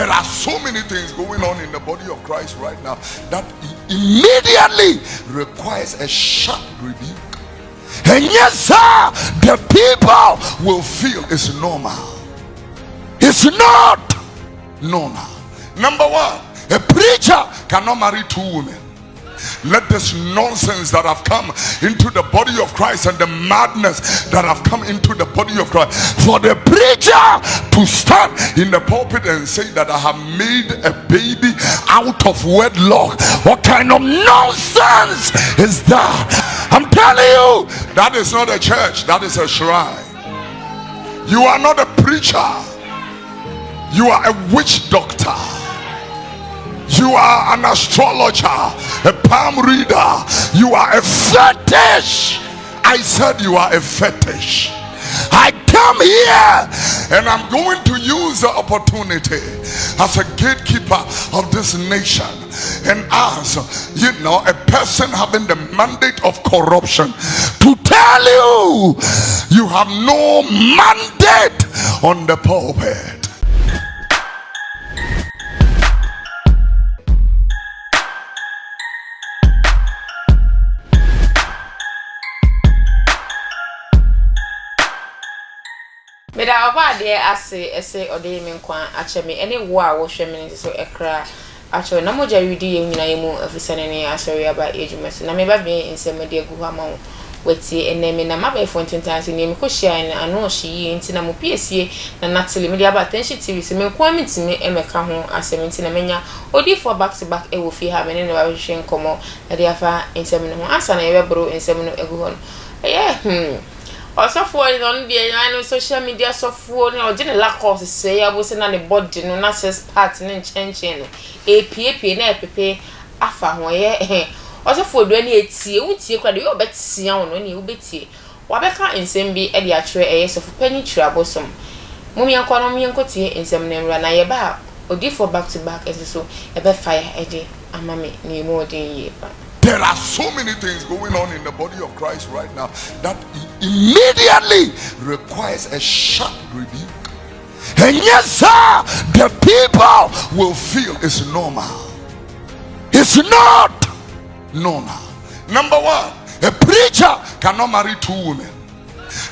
There are so many things going on in the body of Christ right now that immediately requires a sharp rebuke. And yes, sir, the people will feel it's normal. It's not normal. Number one, a preacher cannot marry two women. Let this nonsense that have come into the body of Christ and the madness that have come into the body of Christ, for the preacher to stand in the pulpit and say that I have made a baby out of wedlock, what kind of nonsense is that? I'm telling you, that is not a church, that is a shrine. You are not a preacher, you are a witch doctor. You are an astrologer, a palm reader. You are a fetish. I said you are a fetish. I come here and I'm going to use the opportunity as a gatekeeper of this nation and as, a person having the mandate of corruption to tell you, you have no mandate on the pulpit. Meda oba de ase ode me nkwa ache me ene wo a wo hwe me so ekra ache na moja ridi ye nyina ye mu afisane ne asori aba ejumase na me ba be nsem de agu ha ma wo weti ene me na maba efo ntintanse ne me ko hia na ano hyi nti na mo piesie na natele me de aba attention tv se me kwa mitime emeka ho asem nti na menya odi for back to back e wo fi ha me ne ba hwe nkomo na de afa nsem no ho asa na ye bro nsem no agu ho no also for on the social media software no je la course say ya bo se na ne body no na ses part ne nchenchen no epie na epepe afa ho ye also for do ani etie wutie kwa de yo betia ho no ne wo betie wa beka nsem bi e de a kire eye so for pani Kyiri Abosom mumi akwa no mi enkotie nsem na mra na ye ba odi for back to back so e be fire e de amame ne mo odin ye ba. There are so many things going on in the body of Christ right now that immediately requires a sharp rebuke. And yes, sir, the people will feel it's normal. It's not normal. Number one, a preacher cannot marry two women.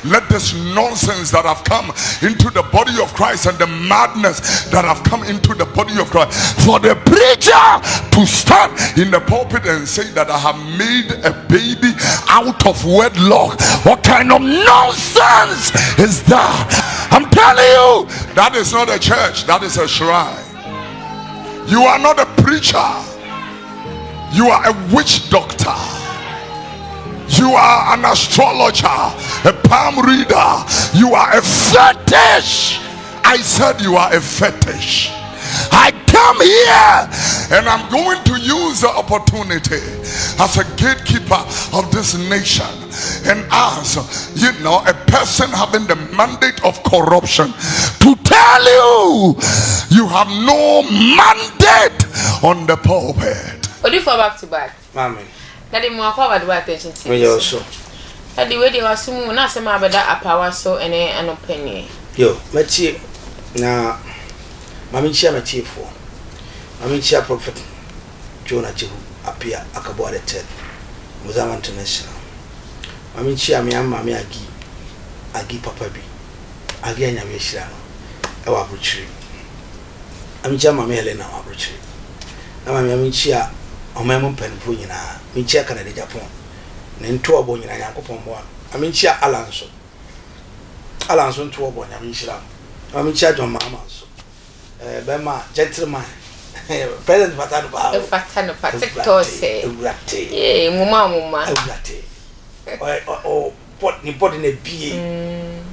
Let this nonsense that have come into the body of Christ and the madness that have come into the body of Christ, for the preacher to stand in the pulpit and say that I have made a baby out of wedlock, what kind of nonsense is that? I'm telling you, that is not a church, that is a shrine. You are not a preacher, you are a witch doctor. You are an astrologer, a palm reader. You are a fetish. I said you are a fetish. I come here and I'm going to use the opportunity as a gatekeeper of this nation and as, a person having the mandate of corruption to tell you, you have no mandate on the pulpit. What do you for back to back? Mommy. Daddy mo akwa bad attention to me also. Daddy we dey wasumu na se ma beda apawa so ene anopani. Yo, machi na mami chia machifo. Mami chia prophet Jonah Jehu apia akabo the third. Muzama International. Mami chia me am mami agi papa bi. Agi anya me hira no. E wa abrochiri. Mami chia mami Helena wa abrochiri. Na mami chia omemo penfo nyina minchia Canada Japan ne nto obo nyina yakopon bo a minchia alanso nto obo nya minchira a minchia John Mama so bema gentleman president fatano ba TikTok say eh muma urate o pot ni na bie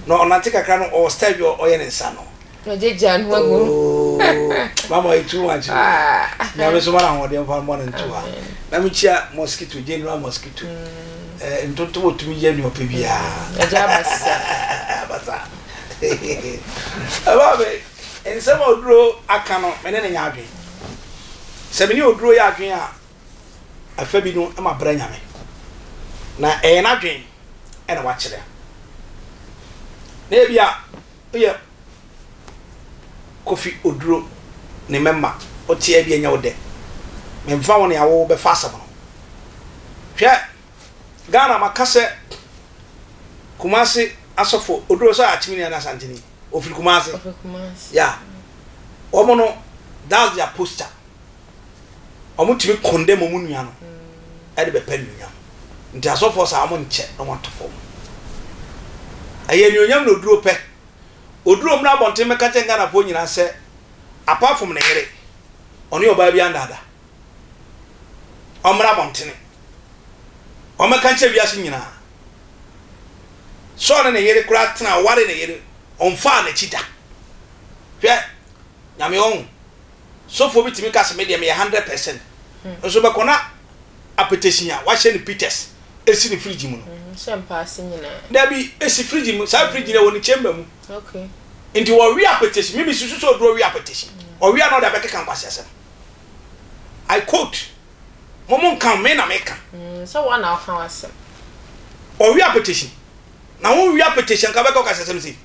no onatika kra no o style yo oyene nsa no Jeja nwago mama itu wanchi na me so mara ho de mfa mo na ntu ha na me chia mosquito general mosquito ntonto otumi ye ni opebia eja basa ababe en sama oduro aka no me ne nya adwen se me ni oduro ya adwen a afa bi no ama bra nyame na na adwen e na wa kire na bia oye Kofi Oduro ne memma o tie bi enya wo de memfa won ya wo be fa asam no hwe Ghana makase Kumasi asofo Oduro sa achimini na santini ofiri Kumasi yeah omo that's their posture omo timi condemn omo nua no e de be pa nua nti asofo sa omo nche no watofo aye nuonyam no Oduro pe Oduro mna bonte meka tenga na po nyina se apart from ne yere oni oba bi andada omra bontene o meka nche biase nyina so na yere kura tena ware na yere onfa na chida hwe nyame on so fo bitimi ka se media me 100% so be kona apetition ya wa hye ni Peters esi ni fridge mu no sempa ase nyina da bi esi fridge mu sa fridge na woni chamber mu okay nti wo wi apetition mimi susu so Oduro wi apetition o wi na da be keka kwase asem I quote momon kan me na me ka so one na kan asem o wi apetition na won wi apetition ka be ka kwase asem si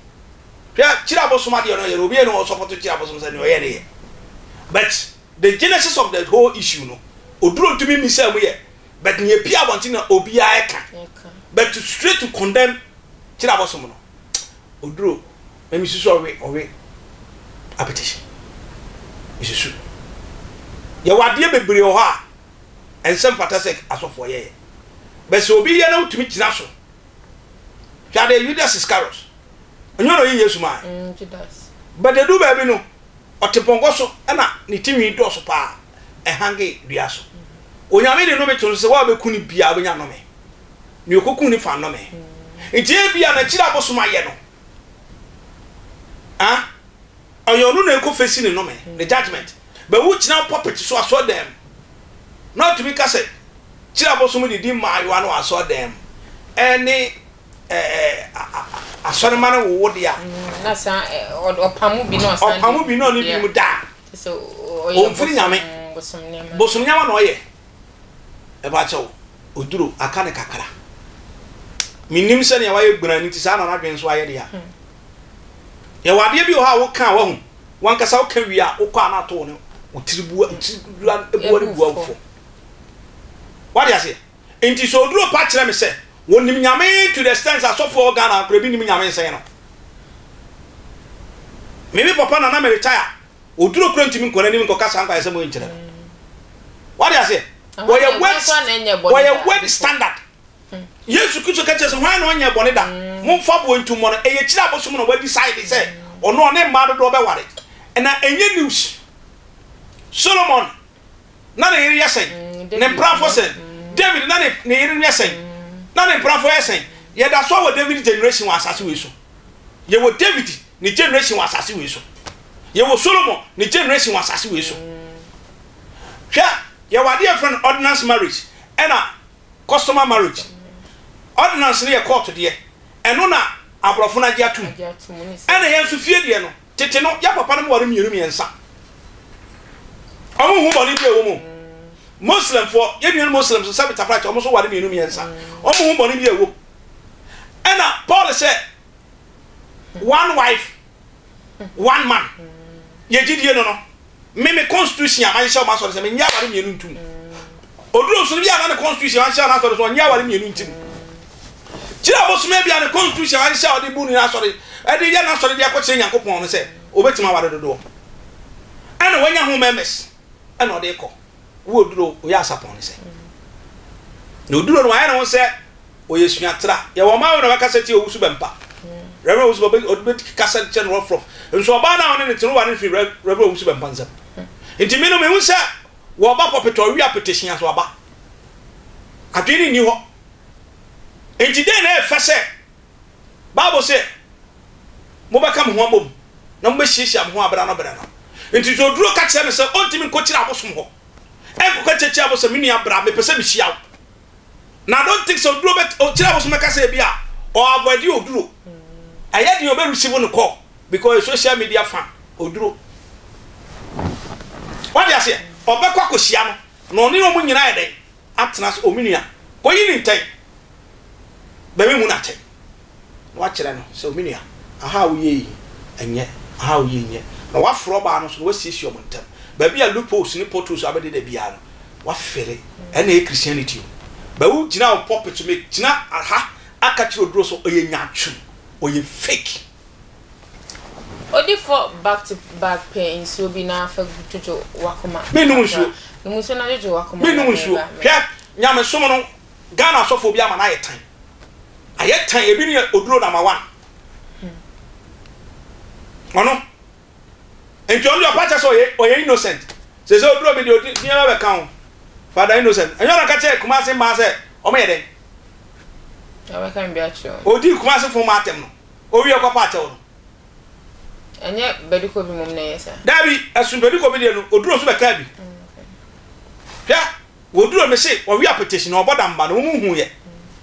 Kyiri Abosom de no yere obi no support Kyiri Abosom say no yere but the genesis of the whole issue no Oduro to me say mo ye but ne pia bonti na obi a eka but to straight to condemn Kyiri Abosom no Oduro me susu owe apetition isusu ye wade bebre o ha ensem fatasek asofo ye but so obi ye na utumi gina so hwa de Judas Iscariot onyo no ye Yesu ma Judas but the do baby no otepongo so na ne timi do so pa e hange dua so onyame de no me to se wa be kuni bia be nya no me ni okoku ni fa no me ntie bia na Kyiri Abosom aye no ah oyonu na ekofesi ni no me the judgment but who china puppet so aso dem not to be kase Kyiri Abosom di ma yo anu aso dem any asore mane wo dia na sa opamu bi no asan opamu bi no ni bi mu da so o mfiri nyame bosom nyama no ye e ba chawo Oduro aka ne kakara minim se ne waye gbuna ni ti sa na na dwen so aye dia ye wade bi o ha wo kan wa hu wan kasa wo kan wi a wo kwa na to ne o tiribu ebu ni bua fo wade ase enti so Oduro pa kire me se wonim nyame to the extent asofo Ghana akura bi nim nyame nsen no mimi papa na me retire Oduro kura ntimi nkona nim nkoka san kwa ese mo nkire what do you say why word standard Yesu Kristo ka chese hwan na onye bone da mo fa bo ntumo no eye Kyiri Abosom no wa decide say ono ne ma do be ware na enye news Solomon na ne yiri yesen ne prophet say David na ne yiri yesen na ne prophet yesen ye da so wa David generation wa asase we so ye wo David ni generation wa asase we so ye wo Solomon ni generation wa asase we so hwa ye wade a friend ordinance marriage and a customer marriage ordinance ne ye court de eno na abrofo na gia tum ena ye nso fie de no tete no ya papa no ware mienu miensa omo hu boni bi ewo mo Muslim for ye bi Muslims so sabita frat omo so ware mienu miensa omo hu boni bi ewo ena Paul said one wife one man ye gidie no me constitution amanhye o ma so se me nya ware mienu ntum Oduro so bi ana constitution amanhye na so nya ware mienu ntum Kyiri Abosom bia ne constitution amanhye o de bu ni na so de e de ye na so de akọche Nyankopon no se obetima ware dodo ana wanya ho memes ana o de kọ wo Oduro o ya sapon ni se na Oduro no aye na won se o yesua tra ye wo ma wo na ka seti owusu bempa Reverend owusu be odbet ka seti no from nso oba na won ne tinu ware fi Reverend owusu bempa nsem enti me no me hu se wo ba popeto wi apetition aso aba adwini ni ho enti den na e fa se Bible say mo ba kam ho abom na mo be hihia mo ho abra no bra no enti so Oduro ka kire me se ontimi ko Kyiri Abosom ho en ko ka Kyiri Abosom mi ni abra me pese me hia na don't think so Oduro bet Kyiri Abosom ka se bia o avoid Oduro aya di obe receive no call because social media fan Oduro what you say obekwa ko hia no no ni no mo nyina eden atena so ominua ko yi ni ntai ba me mu na tai wa kire no so ominua aha wo ye enye aha wo ye nye na wa fro ba no so wa sisi o montem ba bia loopholes ni portals abede da bia no wa fere ena e Christianity ba wu gina o pop to make gina aha aka Kyiri Oduro so oye nyatwu oye fake odi for back to back pain so bi na fa jojo wakoma me no nso na jojo wakoma me no nso hwa nyame som no Ghana sofo bi ama na yetan ayetan ebi ni Oduro number 1 ono enti on your patch so oye innocent se Oduro bi de ni aba be kan Father innocent enyo na ka che kuma se ma se o me yeden aba kan bi acho odi kuma se fo ma atem no o wi akwa patch no enye bediko bi mum na yesa dabi asun bediko bi de no Oduro so be ka bi ya Oduro me se o wi apetition o boda mba no mu hu ye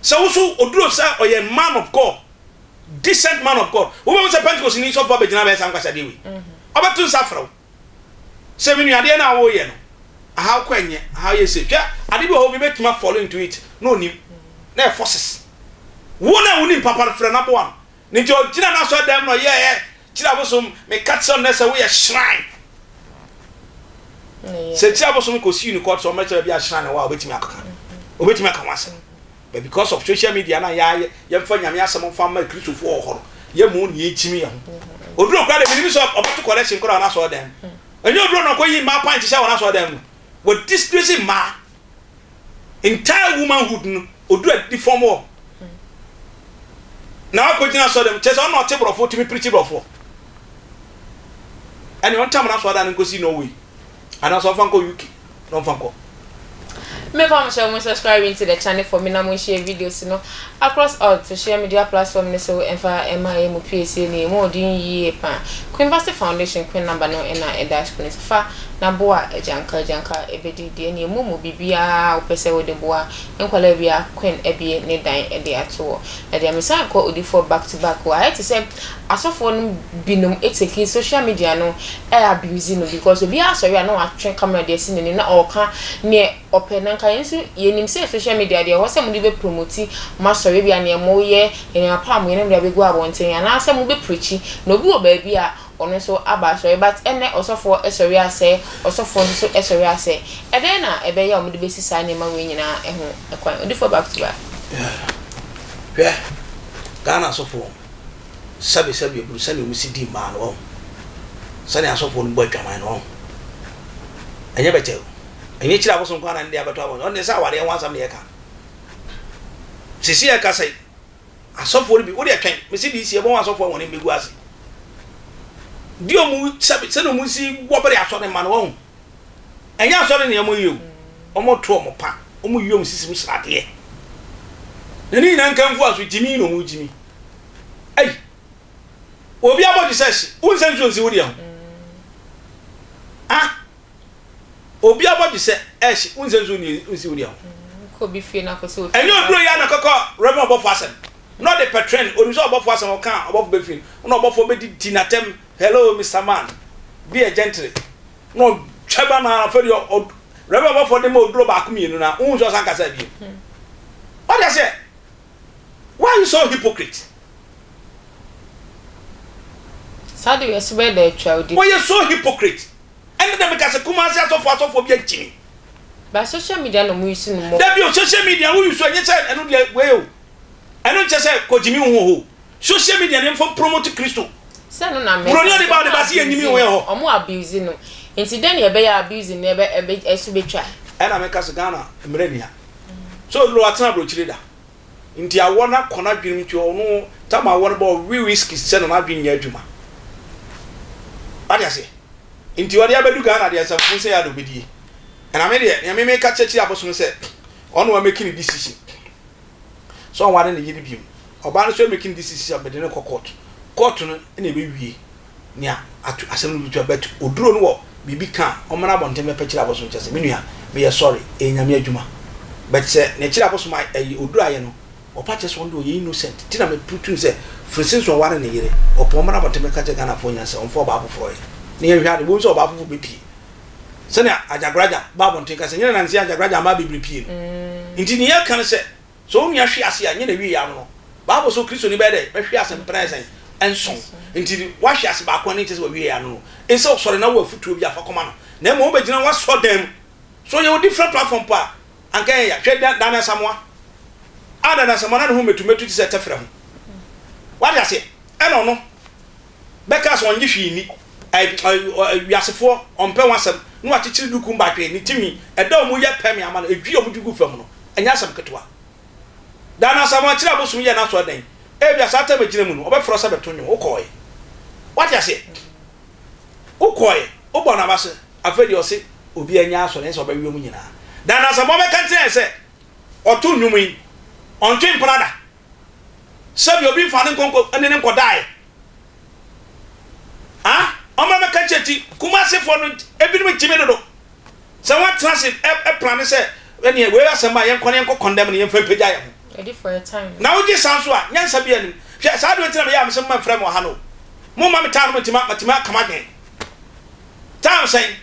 se wo so Oduro sa o ye man of God decent man of God wo be se Pentecost ni so for be gina be san kwasa de wi obatun safro se mi nuade na wo ye no how kwenye how you say ya ade bi ho bi betuma follow into it no nim na forces wo na wo nim papa frɛ na bo am ni jo gina na so dem no ye Kyiri Abosom me catch on nessa we a shrine se Kyiri Abosom ko see you court so me tell be a shrine wa obetimi aka wase but because of social media na ya mfa nyame asem mfa ma Kristofo ohoro ye mu ni echimi ya Oduro kwa de bi so obato collection kora na so dem enye Oduro no ko yi ma pant sha na so dem with this dressing ma entire womanhood no Oduro di form o na ko jina so dem chese on not brofo timi preach brofo and on time na so da nko si no way and so fanko UK no fanko me fam share subscribing to the channel for me na mo share videos no across all social media platforms so enfa MIA mo PSA ni mo din yi pa Queen University Foundation Queen number no na e dash Queen fa na boa ejanka ebedi de ni mo bibia opese wo de boa enkwala bia Queen ebie ne dan e de ato e de amisa ko odi for back to back wa it say asofo no binum eteki social media no e abuse no because obi asori na wa twen camera de sin ni na oka ne open nka yensu yenim say social media de wo se mo de be promote masori bia ne mo ye ene apam ye ne bia be go abonten ya na se mo be preachi no bi o ba bia ono so abasori but ene osofo esori ase osofo so esori ase e den na e be ya mo de be sisa ne ma we nyina e ho e kwan odi for back to back yeah Ghana sofo sabi bru sani o misi di man o sani asofo no bo atwaman no enye betel enye Kyiri Abosom kwa na ndi abato abon on ne sa ware yan wansam ne yeka sisi yeka sai asofo bi wo de twen misi di isi e bon asofo won ne begu ase dio mu sabi sani o musi wo bere aso ne man wo enye aso ne yemo yew omo to omo pa omo yom sisi mi srade ne ni nan kan fu aso jimi no mu jimi ai obi abodi sesh unsenso nsi wodi am obi abodi se esh unsenso nsi wodi am ko bi fie na ko so enyo Oduro ya na koko reverend obofo asem not the patron oniso obofo asem o kan obofo be fie no obofo be di dinatem hello Mr. Man be a gentle no chaba na aferi reverend obofo dem Oduro ba akumienu na unso san kasa bi what I say why you so hypocrite Sadi we sube de twaudi. Why you so hypocrite? And them because kuma say asofo bi agimi. Ba social media no mu use no mo. Da bi o social media wo use anye say eno de we o. Eno che say ko jimi ho. Social media dem for promote Christo. Say no na me. Bro ni ba de ba si anyimi ho ho. Omo abuse no. Enti den e be ya abuse no e esube twa. E na me ka se Ghana mrenia. So lo atena bro chire da. Enti awona kona dwene mti ono tama awona ba we whiskey se no na dwene ya adwuma. What say? Inti wadi abedu Ghana de asafo se ya do bedie. Na me de me me ka Kyiri Abosom se ono wa making decision. So wade ne yiri biom. Oba no so making decision abede ne court. Court no na ebe wie. Nia atu asem no bitu bet Oduro no wo bibi kan o mana bonte me pa Kyiri Abosom chese. Me nua me ye sorry enyame adwuma. But se ne Kyiri Abosom ayi Oduro aye no opa chese won do ye innocent. Ti na me putu se Francis so ware ne yire opomra botem ka je Ghana fo nyanse onfo ba afofo ye ne ye hwade bo so ba afofo bepi se ne ajagraja ba bonten ka se nyina nansi ajagraja ma bibiri pie nti ne ye kan se so onia hwe ase a nyina wi ya no ba bo so Kristo ni be de be hwe ase mpra ese enso nti wa hwe ase ba kwa ne chese wa wie ya no enso sori na wa futuo bi afa koma no na mo obegina wa so dem so you different platform pa anka ya hwe dana samoa ada na samoa na ho metumetu ti se tefra ho wa dia se eno no beka so onye hwe ni wiasefo ompe wasam no achichiri duku mbakwe ni timi eda omu ye pem ya ma no edwi omu dugu fam no anya asam ketwa dana samoa Kyiri Abosom ye na so dan ebia sata begina mu no obefro sa beto nwo ukoye what ya say ukoye obo na base afedi o se obi anya aso ne so obawie mu nyina dana samoa be kan se otu nwumu yi ontwe mprada sabi obi fa ne nkonko ene ne nkodai Oma me kancheti kuma se fo no ebinim jime dodo se wa transit e plan se ene we asema yen kone enko condemn ne yen fa pagya ya ready for your time na uji sanso a nyansa bia nim hwe sa do ntina me ya me se ma frem ha no mo ma me tan mo tima kama gen tan sen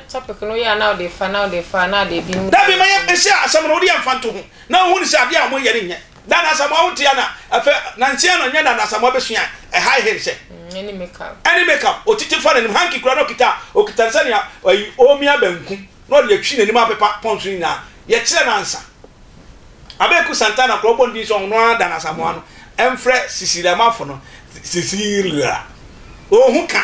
topic no ya now they fa now they bi mu da bi ma ya ese asem no odi amfanto ho na hu ni se ade a mo yere nye da na asem a wotia na afa na ntia no nya na asem a besua e high hill se any makeup otiti fa na hanki kura no okita nsania omia banku no de atwi nanim apepa ponso ni na ye kire na ansa abeku santana kro bondi so no ada na samoa no emfre sisirama fo no sisira ohuka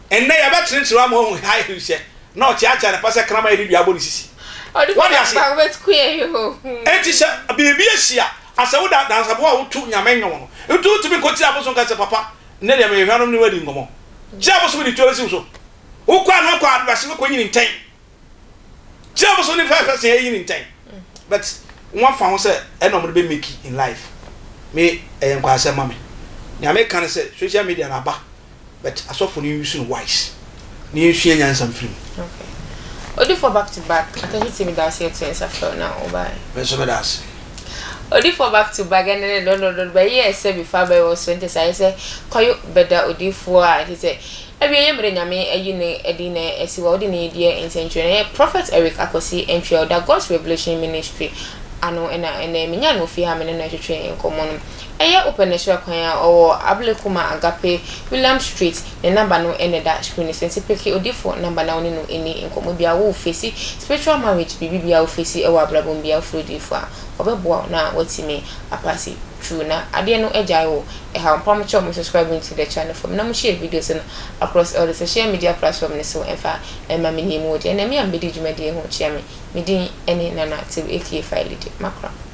enne ya betrentira ma ohu high hill se na o chiacha na pase krama edi abo ni sisi what ya ba wet ku yo enti se bibi asia asawo da samoa wo tu nyamenyo no etu tumi ko Kyiri Abosom ka se papa ne de me hwanom ni wadi ngomo Kyiri Abosom di tuwesi so ukwa no kwa advance ko nyini nten Kyiri Abosom ni fa se yin nten but one fa ho se enom de be make in life me kwa se mame nya me kan se social media na ba but asofo ni use no wise ni use nyansam film okay odi for back to back attention to me that say to answer now bye me so me das odi for back to back and then don't by year say before by was 20 say say koyo beda odi for he say ebi yemre nyame ayi ne edi na esiwa odi ne die intention prophet Eric Akosi entry that God's Revelation Ministry ano ena menya no fi ha me na twetwe enkomo no eye operation kwan o Ablekuma Agape William Street the number no da screen sense peki odi for number na oni no eni enkomo bia wo face spiritual marriage bibi bia wo face e wa ablabon bia frodi for obeboa na watimi apasi true na ade no agya wo e ha mpamocho mo subscribing to the channel from na mo share videos no across all the social media platforms so enfa ema me ni mo de na me am bedi dwumade ho chia me din ene nana tv aka file de makra